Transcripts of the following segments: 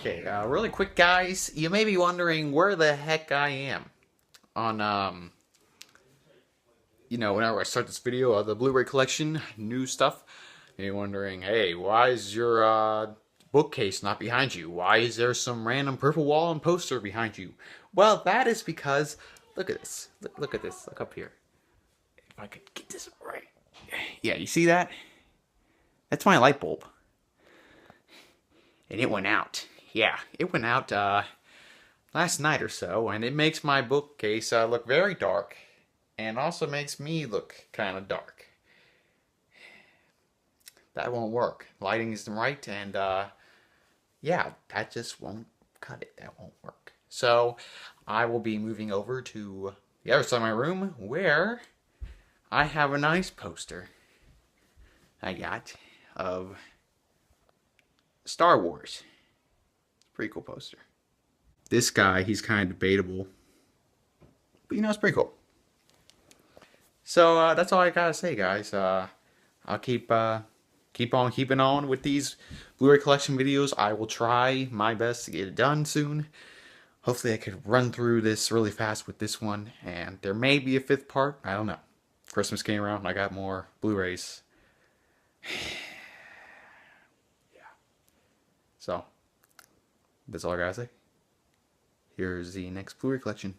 Okay, really quick, guys. You may be wondering where the heck I am on, whenever I start this video of the Blu-ray collection, new stuff. And you're wondering, hey, why is your bookcase not behind you? Why is there some random purple wall and poster behind you? Well, that is because, look at this. Look at this. Look up here. If I could get this right. Yeah, you see that? That's my light bulb. And it went out. Yeah, it went out last night or so, and it makes my bookcase look very dark, and also makes me look kind of dark. That won't work. Lighting isn't right, and yeah, that just won't cut it. That won't work. So I will be moving over to the other side of my room, where I have a nice poster I got of Star Wars. Pretty cool poster. This guy, he's kind of debatable, but it's pretty cool. So that's all I gotta say, guys. I'll keep on keeping on with these Blu-ray collection videos. I will try my best to get it done soon. Hopefully I could run through this really fast with this one, and there may be a fifth part. I don't know. Christmas came around and I got more Blu-rays. So, that's all I gotta say. Here's the next Blu-ray collection.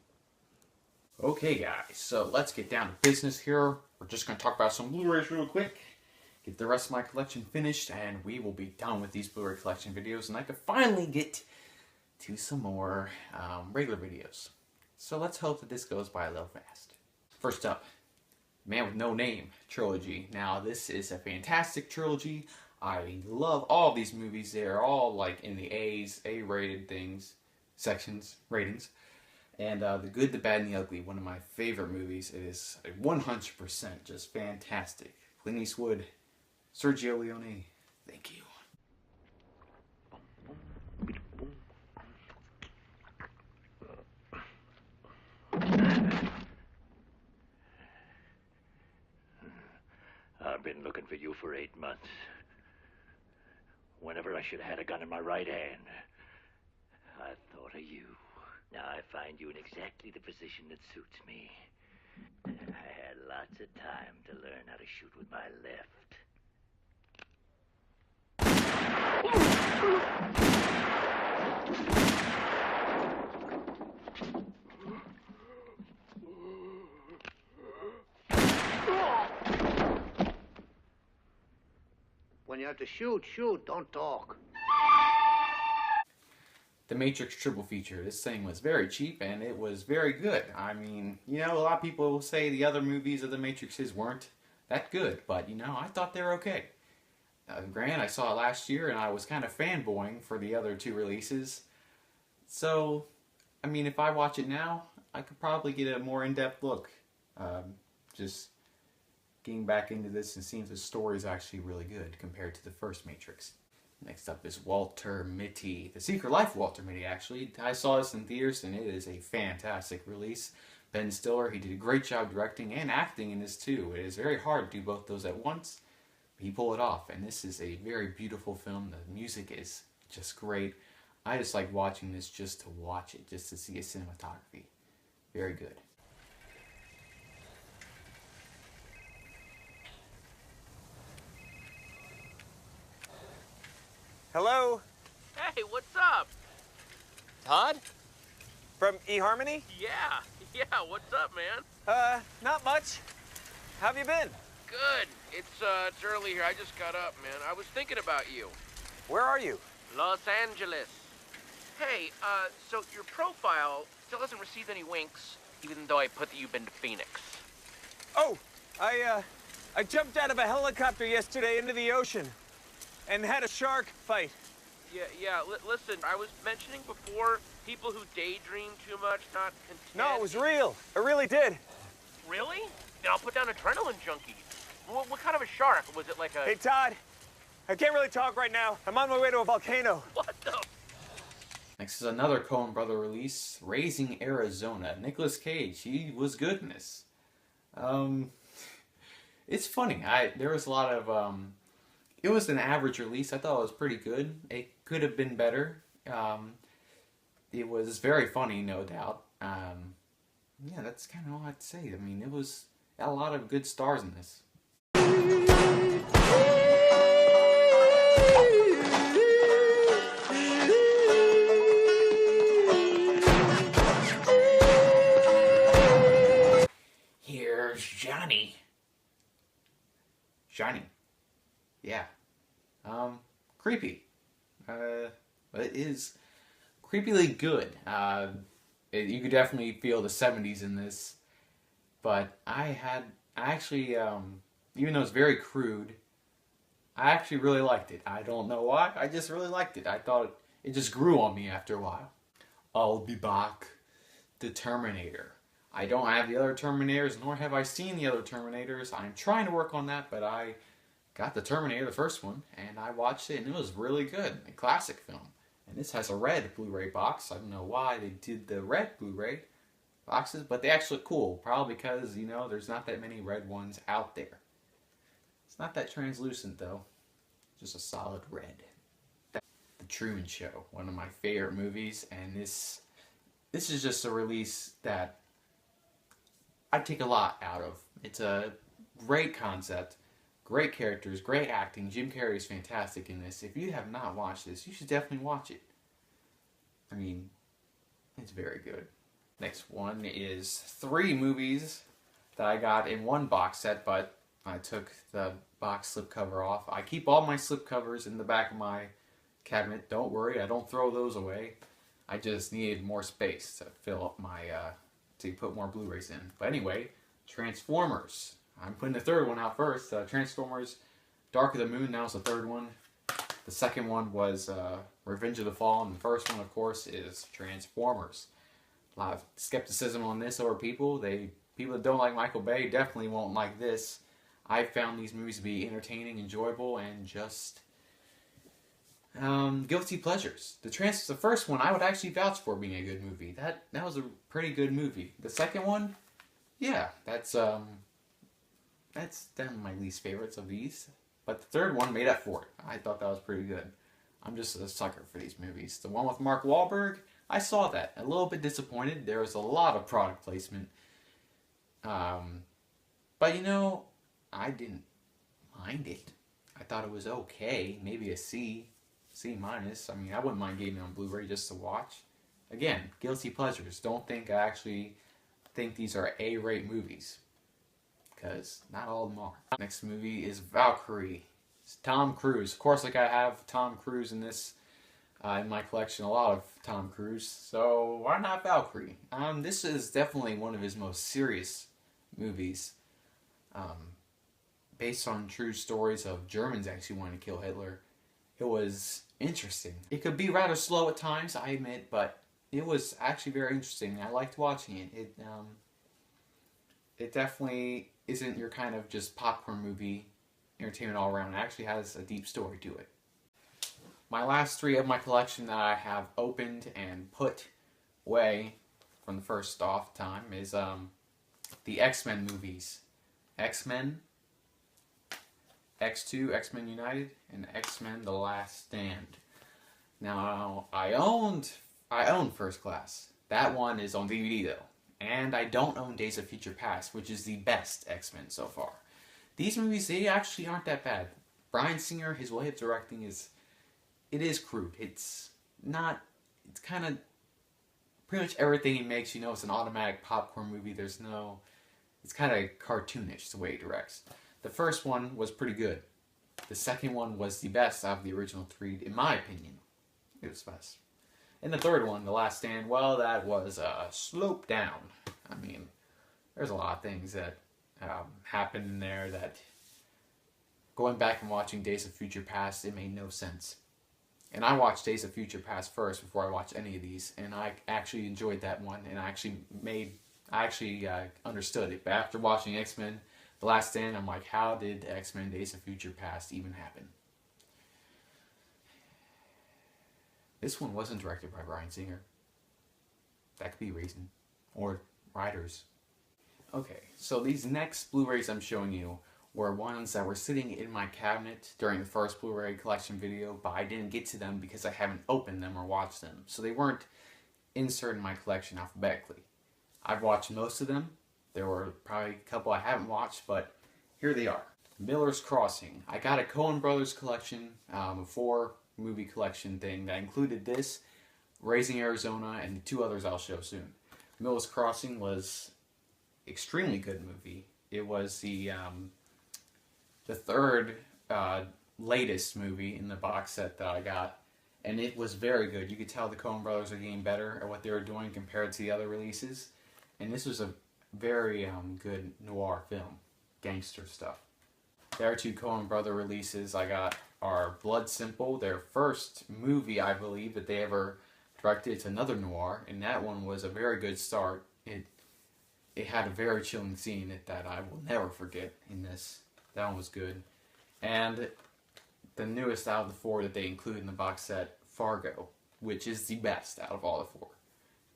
Okay, guys, so let's get down to business here. We're just gonna talk about some Blu-rays real quick, get the rest of my collection finished, and we will be done with these Blu-ray collection videos, and I can finally get to some more regular videos. So let's hope that this goes by a little fast. First up, Man with No Name trilogy. Now, this is a fantastic trilogy. I love all these movies. They're all like in the A's, A-rated sections, ratings. And The Good, the Bad, and the Ugly, one of my favorite movies. It is 100% just fantastic. Clint Eastwood, Sergio Leone, thank you. I've been looking for you for 8 months. Whenever I should have had a gun in my right hand, I thought of you. Now I find you in exactly the position that suits me. I had lots of time to learn how to shoot with my left. When you have to shoot, shoot, don't talk. The Matrix triple feature. This thing was very cheap and it was very good. I mean, a lot of people say the other movies of the Matrixes weren't that good, but I thought they were okay. Granted, I saw it last year and I was kind of fanboying for the other two releases. So, I mean, if I watch it now, I could probably get a more in-depth look. Just getting back into this and seeing if the story is actually really good compared to the first Matrix. Next up is Walter Mitty. The Secret Life of Walter Mitty, actually. I saw this in theaters and it is a fantastic release. Ben Stiller, he did a great job directing and acting in this too. It is very hard to do both those at once, but he pulled it off. And this is a very beautiful film. The music is just great. I just like watching this just to watch it, just to see its cinematography. Very good. Hello? Hey, what's up? Todd? From eHarmony? Yeah, what's up, man? Not much. How have you been? Good. It's early here. I just got up, man. I was thinking about you. Where are you? Los Angeles. Hey, so your profile still hasn't received any winks, even though I put that you've been to Phoenix. Oh, I jumped out of a helicopter yesterday into the ocean and had a shark fight. Yeah, listen, I was mentioning before, people who daydream too much, not content. No, it was real. It really did. Really? Then I'll put down adrenaline junkies. What kind of a shark? Was it like a... Hey, Todd, I can't really talk right now. I'm on my way to a volcano. What the... Next is another Coen Brother release, Raising Arizona. Nicolas Cage, he was good in this. It's funny. There was a lot of... It was an average release. I thought it was pretty good. It could have been better. It was very funny, no doubt. Yeah, that's kind of all I'd say. I mean, it was got a lot of good stars in this. Here's Johnny. Shiny. Yeah. Creepy. But it is creepily good. You could definitely feel the 70s in this. But I actually, even though it's very crude, I actually really liked it. I don't know why. I just really liked it. I thought it just grew on me after a while. I'll be back. The Terminator. I don't have the other Terminators, nor have I seen the other Terminators. I'm trying to work on that, but I got the Terminator, the first one, and I watched it, and it was really good. A classic film. And this has a red Blu-ray box. I don't know why they did the red Blu-ray boxes, but they actually look cool. Probably because, you know, there's not that many red ones out there. It's not that translucent, though. Just a solid red. The Truman Show, one of my favorite movies, and this is just a release that I take a lot out of. It's a great concept, great characters, great acting. Jim Carrey is fantastic in this. If you have not watched this, you should definitely watch it. I mean, it's very good. Next one is 3 movies that I got in one box set, but I took the box slipcover off. I keep all my slipcovers in the back of my cabinet. Don't worry, I don't throw those away. I just needed more space to fill up my to put more Blu-rays in. But anyway, Transformers. I'm putting the third one out first. Transformers Dark of the Moon, that was the third one. The second one was Revenge of the Fallen. And the first one, of course, is Transformers. A lot of skepticism on this over people. People that don't like Michael Bay definitely won't like this. I found these movies to be entertaining, enjoyable, and just guilty pleasures. The first one I would actually vouch for being a good movie. That was a pretty good movie. The second one, yeah, that's definitely my least favorites of these. But the third one made up for it. I thought that was pretty good. I'm just a sucker for these movies. The one with Mark Wahlberg, I saw that. A little bit disappointed. There was a lot of product placement. But you know, I didn't mind it. I thought it was okay. Maybe a C minus. I mean, I wouldn't mind getting it on Blu-ray just to watch. Again, guilty pleasures. Don't think I actually think these are A-rate movies. Because not all of them are. Next movie is Valkyrie. It's Tom Cruise. Of course, like I have Tom Cruise in this, in my collection, a lot of Tom Cruise. So why not Valkyrie? This is definitely one of his most serious movies. Based on true stories of Germans actually wanting to kill Hitler. It was interesting. It could be rather slow at times, I admit, but it was actually very interesting. I liked watching it. It definitely isn't your kind of just popcorn movie, entertainment all around. It actually has a deep story to it. My last 3 of my collection that I have opened and put away from the first off time is the X-Men movies. X-Men, X2, X-Men United, and X-Men The Last Stand. Now, I own First Class. That one is on DVD though. And I don't own Days of Future Past, which is the best X-Men so far. These movies, they actually aren't that bad. Bryan Singer, his way of directing is crude. It's kind of, pretty much everything he makes, you know, it's an automatic popcorn movie. It's kind of cartoonish the way he directs. The first one was pretty good. The second one was the best out of the original 3, in my opinion. It was best. And the third one, The Last Stand, well, that was a slope down. I mean, there's a lot of things that happened in there that, going back and watching Days of Future Past, it made no sense. And I watched Days of Future Past first before I watched any of these, and I actually enjoyed that one, and I actually understood it. But after watching X-Men The Last Stand, I'm like, how did X-Men Days of Future Past even happen? This one wasn't directed by Bryan Singer. That could be a reason. Or writers. Okay, so these next Blu-rays I'm showing you were ones that were sitting in my cabinet during the first Blu-ray collection video, but I didn't get to them because I haven't opened them or watched them. So they weren't inserted in my collection alphabetically. I've watched most of them. There were probably a couple I haven't watched, but here they are. Miller's Crossing. I got a Coen Brothers collection, a 4-movie collection thing that included this, Raising Arizona, and the 2 others I'll show soon. Miller's Crossing was extremely good movie. It was the third latest movie in the box set that I got, and it was very good. You could tell the Coen Brothers are getting better at what they were doing compared to the other releases, and this was a very good noir film, gangster stuff. The other 2 Coen Brother releases I got are Blood Simple, their first movie I believe that they ever directed. It's another noir, and that one was a very good start. It had a very chilling scene in it that I will never forget in this. That one was good. And the newest out of the 4 that they include in the box set, Fargo, which is the best out of all the 4.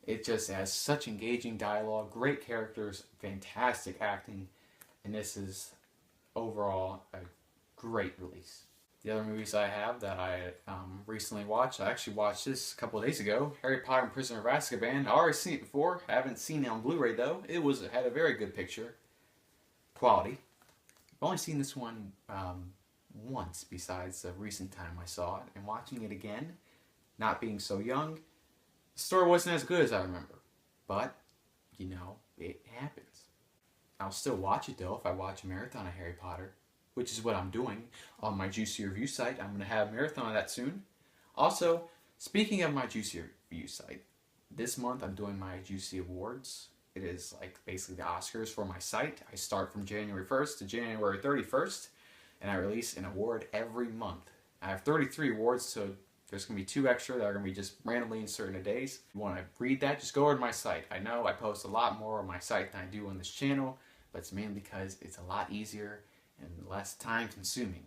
It just has such engaging dialogue, great characters, fantastic acting, and this is overall a great release. The other movies I have that I recently watched, I actually watched this a couple of days ago, Harry Potter and Prisoner of Azkaban. I already seen it before, I haven't seen it on Blu-ray though. It had a very good picture quality. I've only seen this one once besides the recent time I saw it, and watching it again, not being so young, the story wasn't as good as I remember, but you know, it happens. I'll still watch it though if I watch a marathon of Harry Potter, which is what I'm doing on my Juicy Review site. I'm going to have a marathon of that soon. Also, speaking of my Juicy Review site, this month I'm doing my Juicy Awards. It is like basically the Oscars for my site. I start from January 1st to January 31st, and I release an award every month. I have 33 awards, so there's going to be 2 extra that are going to be just randomly inserted in days. If you want to read that, just go over to my site. I know I post a lot more on my site than I do on this channel, but it's mainly because it's a lot easier and less time consuming,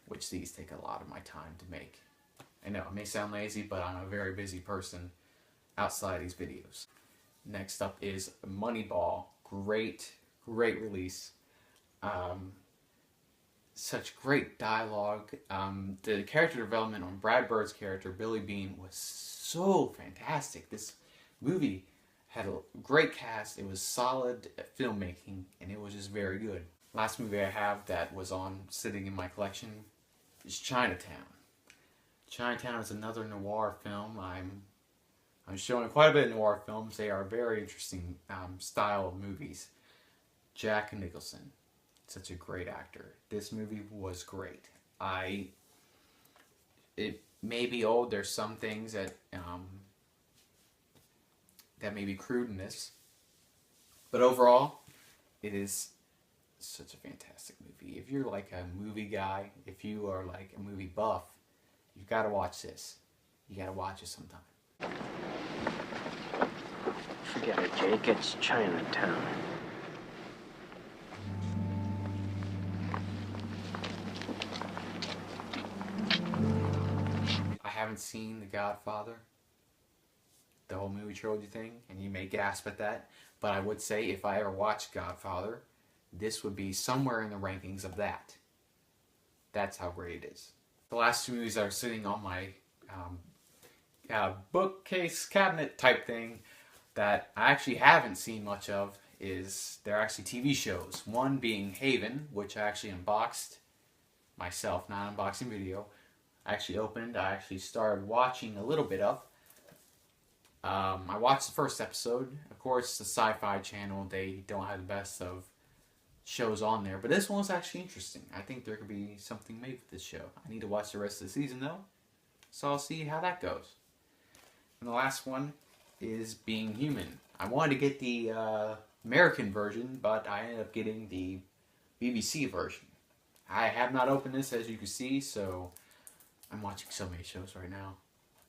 which these take a lot of my time to make. I know it may sound lazy, but I'm a very busy person outside these videos. Next up is Moneyball. Great release. Such great dialogue. The character development on Brad Bird's character, Billy Bean, was so fantastic. This movie had a great cast. It was solid filmmaking, and it was just very good. Last movie I have that was sitting in my collection is Chinatown. Chinatown is another noir film. I'm showing quite a bit of noir films. They are very interesting style of movies. Jack Nicholson, such a great actor. This movie was great. It may be old. There's some things that that may be crude in this, but overall, it is such a fantastic movie. If you're like a movie guy, if you are like a movie buff, you've got to watch this. You got to watch it sometime. Forget it, Jake. It's Chinatown. I haven't seen The Godfather, the whole movie trilogy thing, and you may gasp at that, but I would say if I ever watched Godfather, this would be somewhere in the rankings of that. That's how great it is. The last 2 movies that are sitting on my bookcase cabinet type thing that I actually haven't seen much of they're actually TV shows. One being Haven, which I actually unboxed myself, not an unboxing video. I actually started watching a little bit of. I watched the first episode. Of course, the Sci-Fi Channel, they don't have the best of shows on there, but this one was actually interesting. I think there could be something made with this show. I need to watch the rest of the season though, so I'll see how that goes. And the last one is Being Human. I wanted to get the American version, but I ended up getting the BBC version. I have not opened this, as you can see, so I'm watching so many shows right now.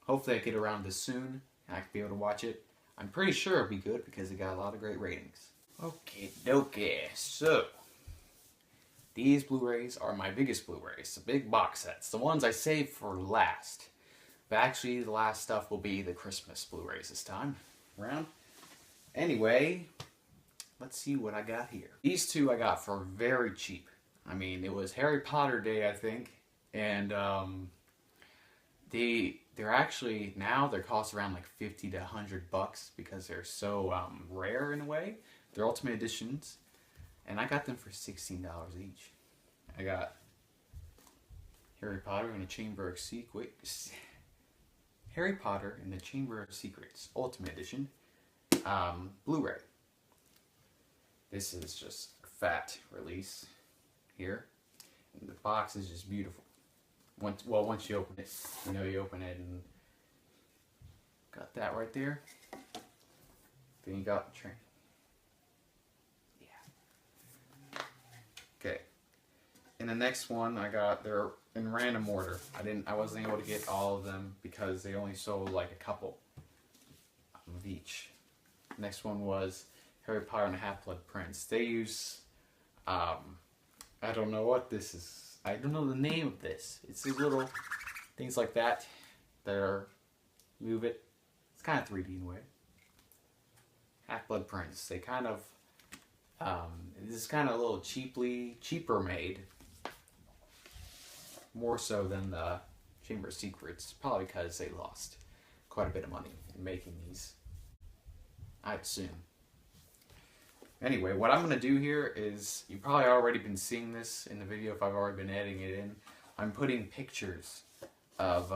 Hopefully I get around this soon and I can be able to watch it. I'm pretty sure it'll be good because it got a lot of great ratings. Okay, dokie. So, these Blu-rays are my biggest Blu-rays, the big box sets, the ones I saved for last. But actually, the last stuff will be the Christmas Blu-rays this time around. Anyway, let's see what I got here. These 2 I got for very cheap. I mean, it was Harry Potter Day, I think, and they're actually now they cost around like $50 to $100 because they're so rare in a way. They're Ultimate Editions, and I got them for $16 each. I got Harry Potter and the Chamber of Secrets. Harry Potter and the Chamber of Secrets Ultimate Edition, Blu-ray. This is just a fat release here. And the box is just beautiful. Once you open it, you know you open it and got that right there. Then you got the train. Yeah. Okay. And the next one I got, they're in random order. I wasn't able to get all of them because they only sold like a couple of each. Next one was Harry Potter and the Half-Blood Prince. They use, I don't know what this is. I don't know the name of this. It's these little things like that are, move it. It's kind of 3D in a way. Half-Blood Prince. They kind of, this is kind of a little cheaper made. More so than the Chamber of Secrets. Probably because they lost quite a bit of money in making these, I'd assume. Anyway, what I'm going to do here is, you've probably already been seeing this in the video if I've already been editing it in. I'm putting pictures of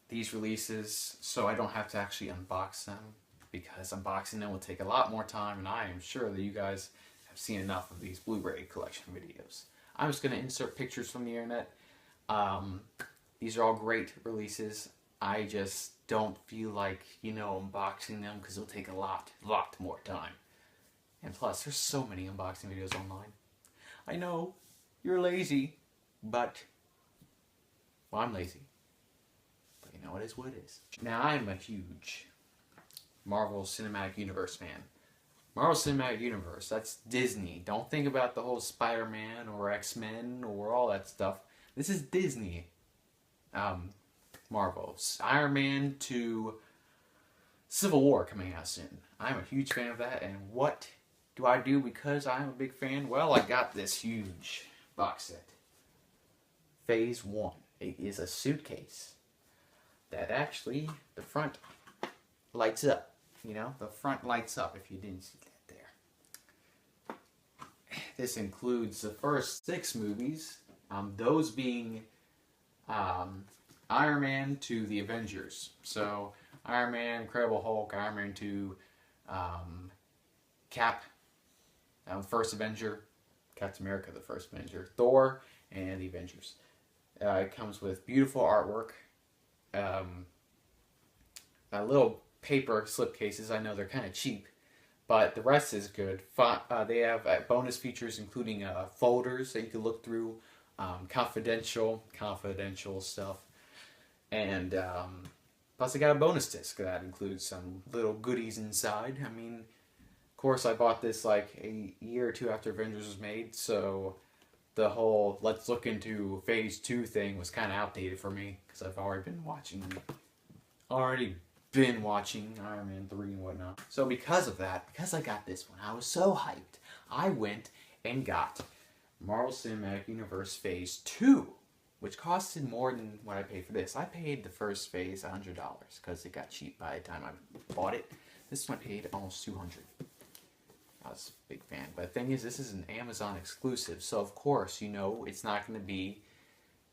these releases so I don't have to actually unbox them, because unboxing them will take a lot more time, and I am sure that you guys have seen enough of these Blu-ray collection videos. I'm just going to insert pictures from the internet. These are all great releases. I just don't feel like, unboxing them because it'll take a lot more time. And plus, there's so many unboxing videos online. I know, you're lazy, but, well, I'm lazy. But you know, it is what it is. Now, I'm a huge Marvel Cinematic Universe fan. Marvel Cinematic Universe, that's Disney. Don't think about the whole Spider-Man or X-Men or all that stuff. This is Disney. Marvel. Iron Man to Civil War coming out soon. I'm a huge fan of that, and what do I do because I'm a big fan? Well, I got this huge box set. Phase 1. It is a suitcase that actually, the front lights up. The front lights up if you didn't see that there. This includes the first 6 movies, those being Iron Man to the Avengers. So, Iron Man, Incredible Hulk, Iron Man 2, Cap, First Avenger, Captain America, the First Avenger, Thor, and the Avengers. It comes with beautiful artwork, a little paper slipcases. I know they're kind of cheap, but the rest is good. They have bonus features including folders that you can look through, confidential stuff, and plus they got a bonus disc that includes some little goodies inside. I mean, of course, I bought this like a year or two after Avengers was made, so the whole let's look into Phase 2 thing was kind of outdated for me because I've already been watching Iron Man 3 and whatnot. So because of that, because I got this one, I was so hyped. I went and got Marvel Cinematic Universe Phase 2, which costed more than what I paid for this. I paid the first phase $100 because it got cheap by the time I bought it. This one paid almost $200. I was a big fan. But the thing is, this is an Amazon exclusive, so of course, it's not going to be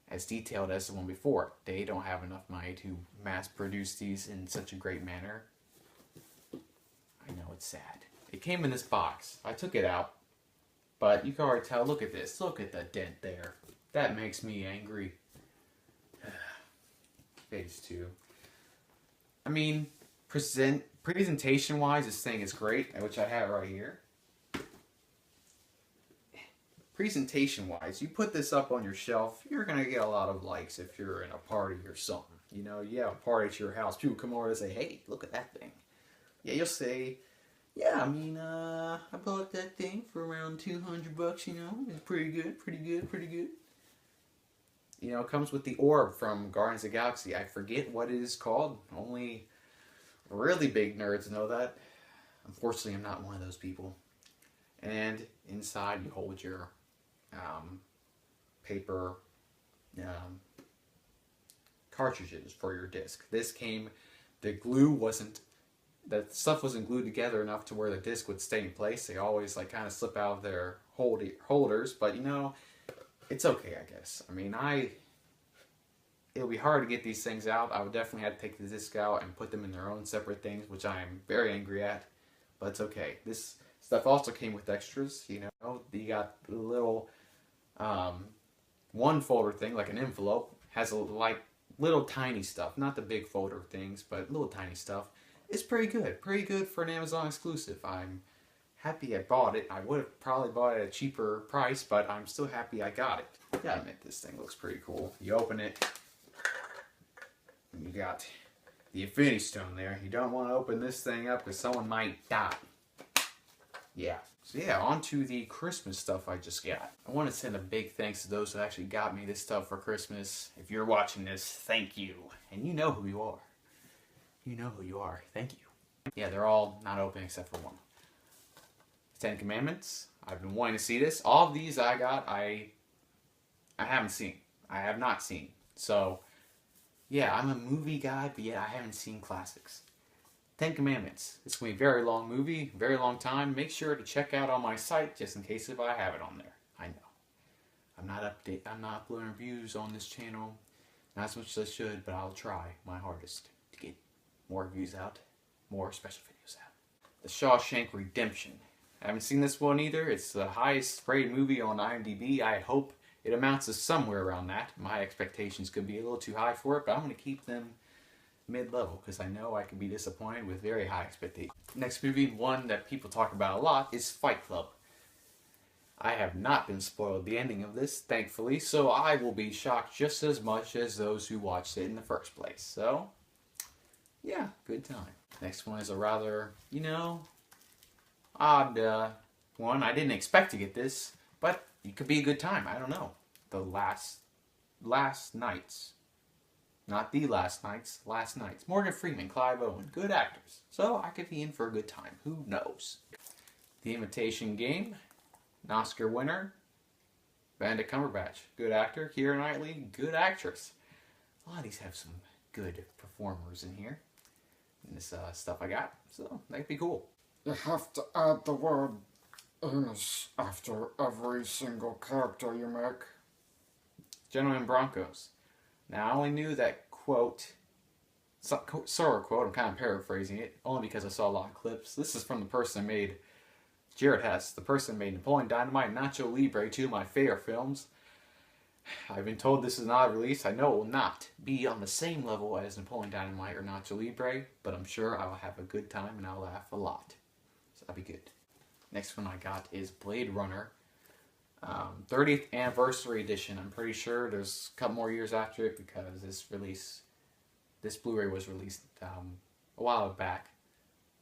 as detailed as the one before. They don't have enough money to mass produce these in such a great manner. I know, it's sad. It came in this box. I took it out, but you can already tell. Look at this. Look at the dent there. That makes me angry. Phase 2. I mean, presentation-wise, this thing is great, which I have right here. Presentation-wise, you put this up on your shelf, you're going to get a lot of likes if you're in a party or something. You have a party at your house, people come over and say, hey, look at that thing. Yeah, you'll say, yeah, I bought that thing for around $200, it's pretty good. It comes with the orb from Guardians of the Galaxy. I forget what it is called. Only really big nerds know that. Unfortunately, I'm not one of those people. And inside you hold your paper cartridges for your disc. This came, the stuff wasn't glued together enough to where the disc would stay in place. They always like kind of slip out of their holders, but you know, it's okay, I guess. I mean, it'll be hard to get these things out. I would definitely have to take the disc out and put them in their own separate things, which I am very angry at, but it's okay. This stuff also came with extras, you know. You got the little one folder thing, like an envelope, has like little tiny stuff, not the big folder things, but little tiny stuff. It's pretty good for an Amazon exclusive. I'm happy I bought it. I would have probably bought it at a cheaper price, but I'm still happy I got it. Gotta admit, this thing looks pretty cool. You open it, and you got the Infinity Stone there. You don't want to open this thing up because someone might die. Yeah. So yeah, on to the Christmas stuff I just got. I want to send a big thanks to those who actually got me this stuff for Christmas. If you're watching this, thank you. And you know who you are. You know who you are. Thank you. Yeah, they're all not open except for one. Ten Commandments. I've been wanting to see this. All of these I got, I haven't seen. I have not seen. So, yeah, I'm a movie guy, but yeah, I haven't seen classics. Ten Commandments. It's going to be a very long movie, very long time. Make sure to check out on my site just in case if I have it on there. I know. I'm not uploading reviews on this channel. Not as much as I should, but I'll try my hardest to get more reviews out, more special videos out. The Shawshank Redemption. I haven't seen this one either. It's the highest rated movie on IMDb. I hope it amounts to somewhere around that. My expectations could be a little too high for it, but I'm going to keep them mid-level because I know I can be disappointed with very high expectations. Next movie, one that people talk about a lot, is Fight Club. I have not been spoiled the ending of this, thankfully, so I will be shocked just as much as those who watched it in the first place. So, yeah, good time. Next one is a rather, you know, odd one. I didn't expect to get this, but it could be a good time. I don't know. The Last Nights. Not The Last Nights, Last Nights. Morgan Freeman, Clive Owen, good actors. So I could be in for a good time. Who knows? The Imitation Game, an Oscar winner. Benedict Cumberbatch, good actor. Keira Knightley, good actress. A lot of these have some good performers in here. In this stuff I got. So that'd be cool. You have to add the word anus after every single character you make. Gentlemen Broncos. Now, I only knew that quote, sort of quote, I'm kind of paraphrasing it, only because I saw a lot of clips. This is from the person who made, Jared Hess, the person who made Napoleon Dynamite and Nacho Libre, two of my favorite films. I've been told this is not a release. I know it will not be on the same level as Napoleon Dynamite or Nacho Libre, but I'm sure I'll have a good time and I'll laugh a lot. So that'll be good. Next one I got is Blade Runner. 30th Anniversary Edition. I'm pretty sure there's a couple more years after it because this Blu-ray was released a while back.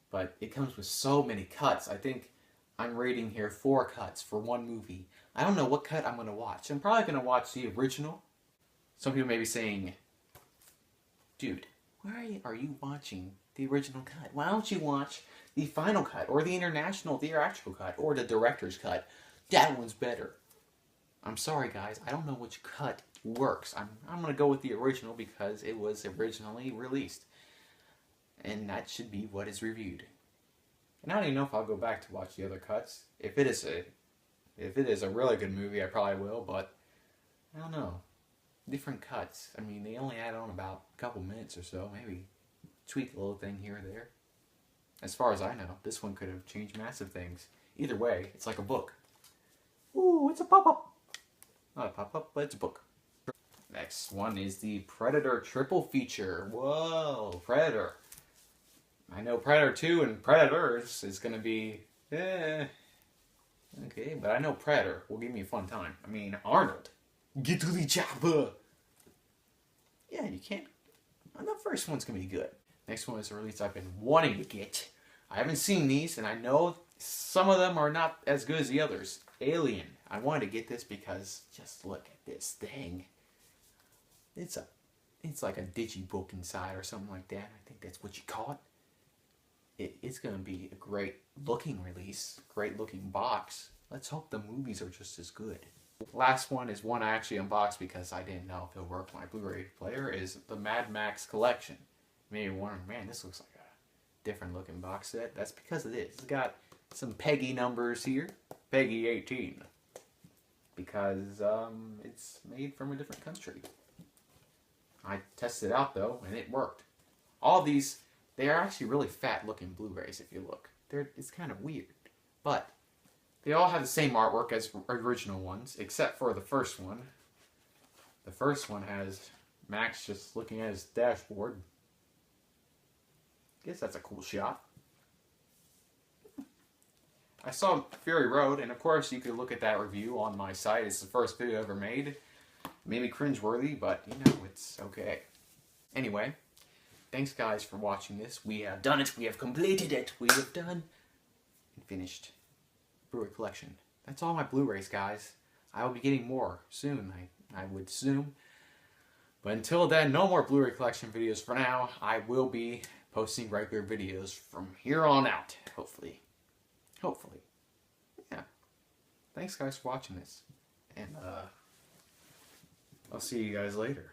But it comes with so many cuts. I think I'm rating here 4 cuts for one movie. I don't know what cut I'm going to watch. I'm probably going to watch the original. Some people may be saying, dude, why are you watching the original cut? Why don't you watch the final cut or the international theatrical cut or the director's cut? That one's better. I'm sorry, guys. I don't know which cut works. I'm going to go with the original because it was originally released. And that should be what is reviewed. And I don't even know if I'll go back to watch the other cuts. If it is a really good movie, I probably will, but I don't know. Different cuts. I mean, they only add on about a couple minutes or so. Maybe tweak a little thing here or there. As far as I know, this one could have changed massive things. Either way, it's like a book. Ooh, it's a pop-up. Not a pop-up, but it's a book. Next one is the Predator triple feature. Whoa, Predator. I know Predator 2 and Predators is going to be, okay, but I know Predator will give me a fun time. I mean, Arnold, get to the chopper. Yeah, you can't, the first one's going to be good. Next one is a release I've been wanting to get. I haven't seen these, and I know some of them are not as good as the others. Alien. I wanted to get this because just look at this thing. It's like a digibook inside or something like that. I think that's what you call it. it's going to be a great looking release, great looking box. Let's hope the movies are just as good. Last one is one I actually unboxed because I didn't know if it'll work with my Blu-ray player, is the Mad Max Collection. Maybe wondering, man, this looks like a different looking box set. That's because it is. It's got some Peggy numbers here. Peggy 18. Because it's made from a different country. I tested it out though, and it worked. All these, they are actually really fat looking Blu-rays if you look. It's kind of weird. But they all have the same artwork as original ones, except for the first one. The first one has Max just looking at his dashboard. Guess that's a cool shot. I saw Fury Road, and of course you could look at that review on my site. It's the first video I ever made. Maybe cringeworthy, but you know, it's okay. Anyway, thanks guys for watching this. We have done it. We have completed it. We have done and finished Blu-ray collection. That's all my Blu-rays, guys. I will be getting more soon, I would assume. But until then, no more Blu-ray collection videos for now. I will be posting regular videos from here on out, hopefully. Hopefully. Yeah. Thanks guys for watching this. And I'll see you guys later.